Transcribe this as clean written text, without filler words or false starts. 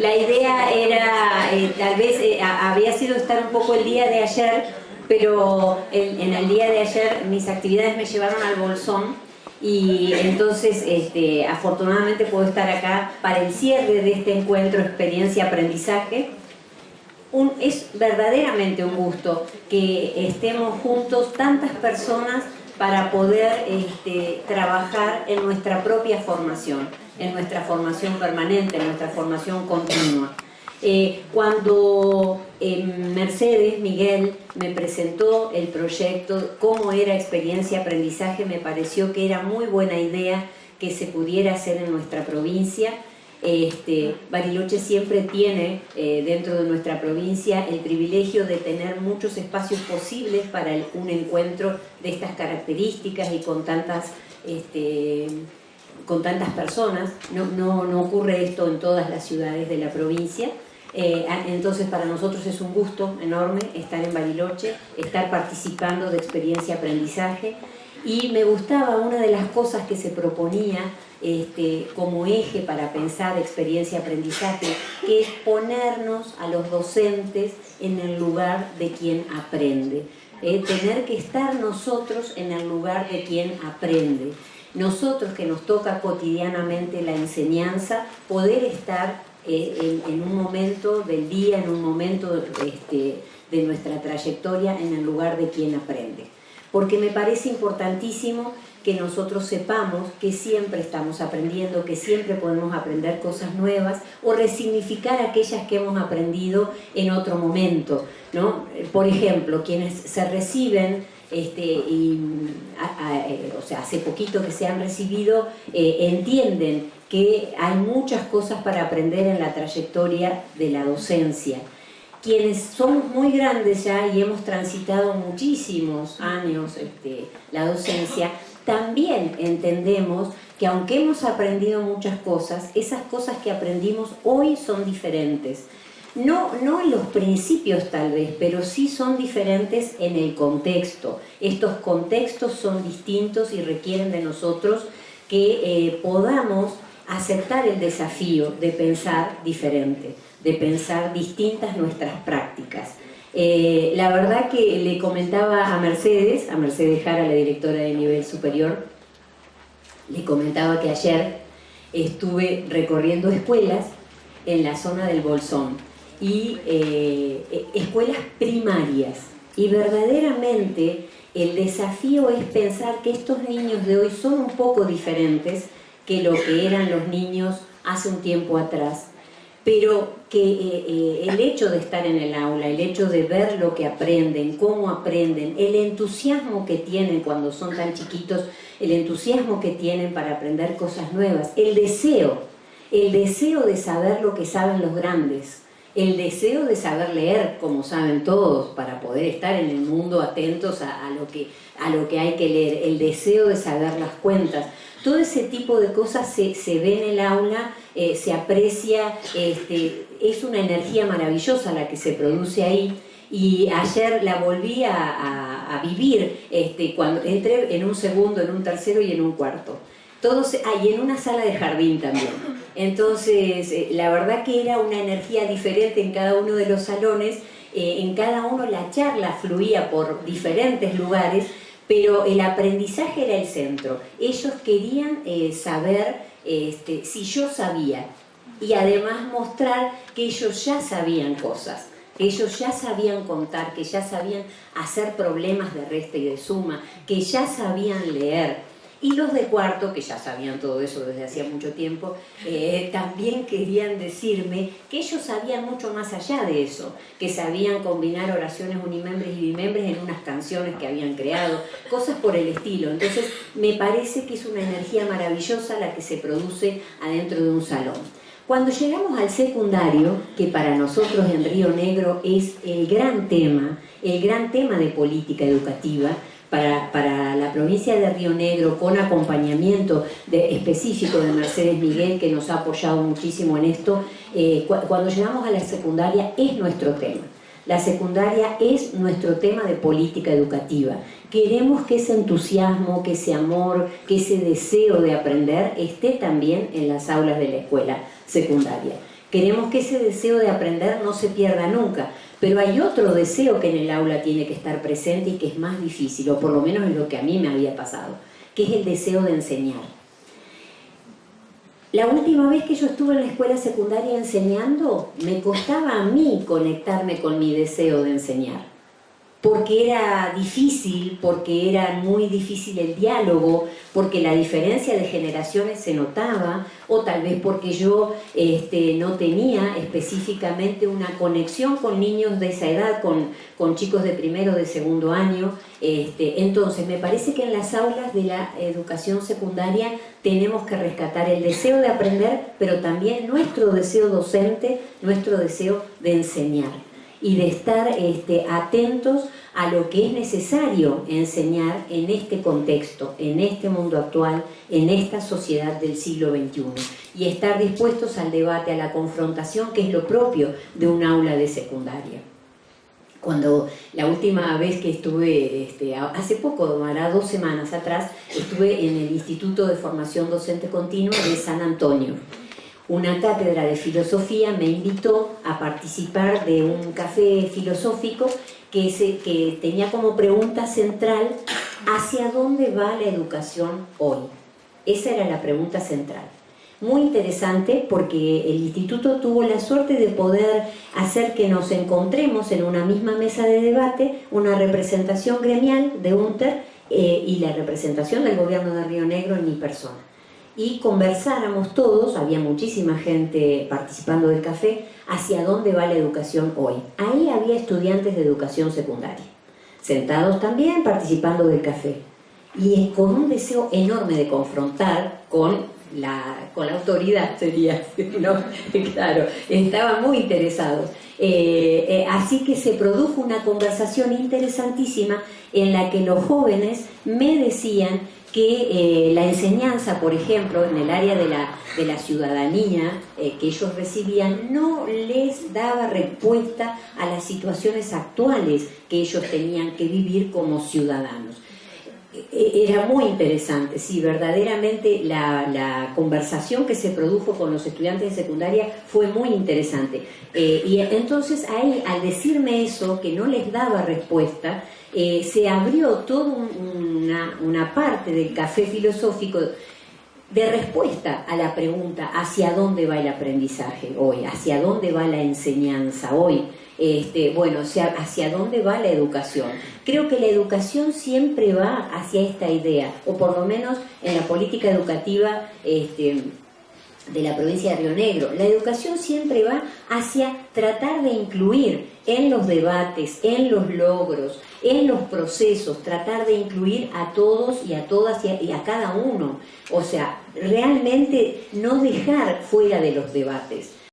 La idea era, tal vez había sido estar un poco el día de ayer, pero en el día de ayer mis actividades me llevaron al Bolsón y entonces afortunadamente puedo estar acá para el cierre de este encuentro experiencia-aprendizaje. Es verdaderamente un gusto que estemos juntos tantas personas para poder trabajar en nuestra propia formación, en nuestra formación permanente, en nuestra formación continua. Cuando Mercedes Miguel me presentó el proyecto, cómo era experiencia-aprendizaje, me pareció que era muy buena idea que se pudiera hacer en nuestra provincia. Bariloche siempre tiene dentro de nuestra provincia el privilegio de tener muchos espacios posibles para un encuentro de estas características y con tantas personas. No ocurre esto en todas las ciudades de la provincia. Entonces para nosotros es un gusto enorme estar en Bariloche, estar participando de experiencia-aprendizaje. Y me gustaba una de las cosas que se proponía como eje para pensar experiencia-aprendizaje, que es ponernos a los docentes en el lugar de quien aprende. Tener que estar nosotros en el lugar de quien aprende. Nosotros que nos toca cotidianamente la enseñanza, poder estar en un momento del día, en un momento de nuestra trayectoria en el lugar de quien aprende. Porque me parece importantísimo que nosotros sepamos que siempre estamos aprendiendo, que siempre podemos aprender cosas nuevas o resignificar aquellas que hemos aprendido en otro momento, ¿no? Por ejemplo, quienes se reciben, o sea, hace poquito que se han recibido, entienden que hay muchas cosas para aprender en la trayectoria de la docencia. Quienes somos muy grandes ya y hemos transitado muchísimos años la docencia, también entendemos que aunque hemos aprendido muchas cosas, esas cosas que aprendimos hoy son diferentes. No en los principios tal vez, pero sí son diferentes en el contexto. Estos contextos son distintos y requieren de nosotros que podamos aceptar el desafío de pensar diferente, de pensar distintas nuestras prácticas. La verdad que le comentaba a Mercedes Jara, la directora de nivel superior, le comentaba que ayer estuve recorriendo escuelas en la zona del Bolsón y escuelas primarias, y verdaderamente el desafío es pensar que estos niños de hoy son un poco diferentes que lo que eran los niños hace un tiempo atrás, pero que el hecho de estar en el aula, el hecho de ver lo que aprenden, cómo aprenden, el entusiasmo que tienen cuando son tan chiquitos, el entusiasmo que tienen para aprender cosas nuevas, el deseo de saber lo que saben los grandes, el deseo de saber leer como saben todos para poder estar en el mundo atentos a lo que hay que leer, el deseo de saber las cuentas. Todo ese tipo de cosas se ve en el aula, se aprecia, es una energía maravillosa la que se produce ahí, y ayer la volví a vivir cuando entré en un segundo, en un tercero y en un cuarto. Y en una sala de jardín también. Entonces, la verdad que era una energía diferente en cada uno de los salones, en cada uno la charla fluía por diferentes lugares, pero el aprendizaje era el centro. Ellos querían saber si yo sabía, y además mostrar que ellos ya sabían cosas, que ellos ya sabían contar, que ya sabían hacer problemas de resta y de suma, que ya sabían leer. Y los de cuarto, que ya sabían todo eso desde hacía mucho tiempo, también querían decirme que ellos sabían mucho más allá de eso, que sabían combinar oraciones unimembres y bimembres en unas canciones que habían creado, cosas por el estilo. Entonces, me parece que es una energía maravillosa la que se produce adentro de un salón. Cuando llegamos al secundario, que para nosotros en Río Negro es el gran tema de política educativa, para la provincia de Río Negro, con acompañamiento específico de Mercedes Miguel, que nos ha apoyado muchísimo en esto, cuando llegamos a la secundaria es nuestro tema. La secundaria es nuestro tema de política educativa. Queremos que ese entusiasmo, que ese amor, que ese deseo de aprender esté también en las aulas de la escuela secundaria. Queremos que ese deseo de aprender no se pierda nunca, pero hay otro deseo que en el aula tiene que estar presente y que es más difícil, o por lo menos es lo que a mí me había pasado, que es el deseo de enseñar. La última vez que yo estuve en la escuela secundaria enseñando, me costaba a mí conectarme con mi deseo de enseñar, porque era difícil, porque era muy difícil el diálogo, porque la diferencia de generaciones se notaba, o tal vez porque yo no tenía específicamente una conexión con niños de esa edad, con chicos de primero o de segundo año. Entonces, me parece que en las aulas de la educación secundaria tenemos que rescatar el deseo de aprender, pero también nuestro deseo docente, nuestro deseo de enseñar, y de estar atentos a lo que es necesario enseñar en este contexto, en este mundo actual, en esta sociedad del siglo XXI, y estar dispuestos al debate, a la confrontación, que es lo propio de un aula de secundaria. Cuando la última vez que estuve, hace poco, hará 2 semanas atrás, estuve en el Instituto de Formación Docente Continua de San Antonio. Una cátedra de filosofía me invitó a participar de un café filosófico que tenía como pregunta central: ¿hacia dónde va la educación hoy? Esa era la pregunta central. Muy interesante, porque el instituto tuvo la suerte de poder hacer que nos encontremos en una misma mesa de debate una representación gremial de UNTER y la representación del gobierno de Río Negro en mi persona. Y conversáramos todos, había muchísima gente participando del café, hacia dónde va la educación hoy. Ahí había estudiantes de educación secundaria, sentados también participando del café, y con un deseo enorme de confrontar con la autoridad, sería, ¿no? Claro, estaban muy interesados. Así que se produjo una conversación interesantísima en la que los jóvenes me decían que la enseñanza, por ejemplo, en el área de la ciudadanía que ellos recibían, no les daba respuesta a las situaciones actuales que ellos tenían que vivir como ciudadanos. Era muy interesante, sí, verdaderamente la conversación que se produjo con los estudiantes de secundaria fue muy interesante. Y entonces ahí, al decirme eso, que no les daba respuesta, se abrió toda una parte del café filosófico de respuesta a la pregunta: ¿hacia dónde va el aprendizaje hoy? ¿Hacia dónde va la enseñanza hoy? ¿Hacia dónde va la educación? Creo que la educación siempre va hacia esta idea, o por lo menos en la política educativa de la provincia de Río Negro. La educación siempre va hacia tratar de incluir en los debates, en los logros, en los procesos, tratar de incluir a todos y a todas y a cada uno. O sea, realmente no dejar fuera de los debates.